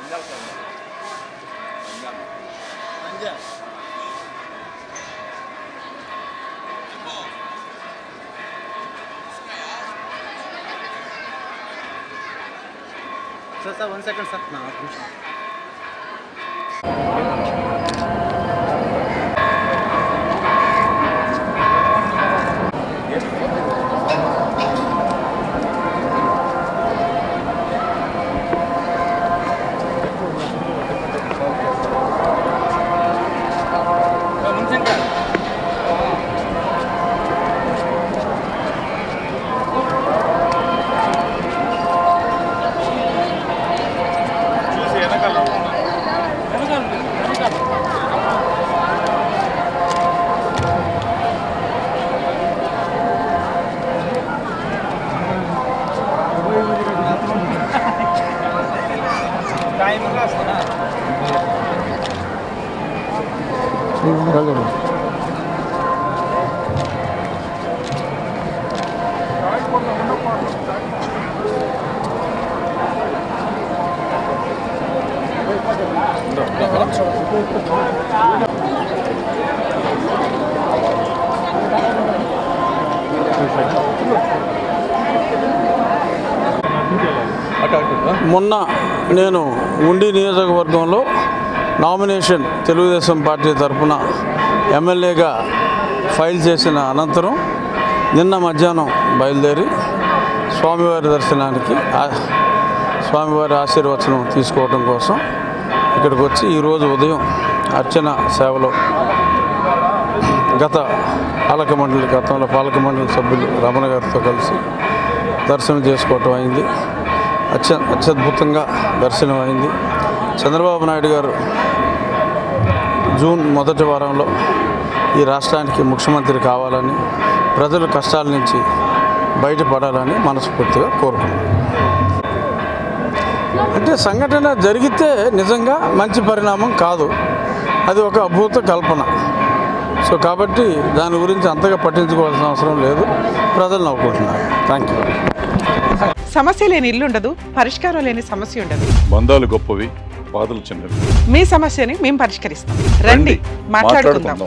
Sir 1 second sir నా మొన్న నేను ఉండి నియోజకవర్గంలో నామినేషన్ తెలుగుదేశం పార్టీ తరఫున ఎమ్మెల్యేగా ఫైల్ చేసిన అనంతరం నిన్న మధ్యాహ్నం బయలుదేరి స్వామివారి దర్శనానికి స్వామివారి ఆశీర్వచనం తీసుకోవడం కోసం ఇక్కడికి వచ్చి ఈరోజు ఉదయం అర్చన సేవలో గతంలో పాలక మండలి సభ్యులు రమణ గారితో కలిసి దర్శనం చేసుకోవటం అయింది. అత్యద్భుతంగా దర్శనం అయింది. చంద్రబాబు నాయుడు గారు జూన్ మొదటి వారంలో ఈ రాష్ట్రానికి ముఖ్యమంత్రి కావాలని, ప్రజల కష్టాల నుంచి బయటపడాలని మనస్ఫూర్తిగా కోరుకున్నాం. అంటే సంఘటన జరిగితే నిజంగా మంచి పరిణామం కాదు, అది ఒక అభూత కల్పన. సో కాబట్టి దాని గురించి అంతగా పట్టించుకోవాల్సిన అవసరం లేదు, ప్రజలు నవ్వుకుంటున్నారు. Thank you. సమస్య లేని ఇల్లు ఉండదు, పరిష్కారం లేని సమస్య ఉండదు. బంధాలు గొప్పవి, బాధలు చిన్నవి. మీ సమస్యని మేము పరిష్కరిస్తాం. రండి, మాట్లాడుకుందాం.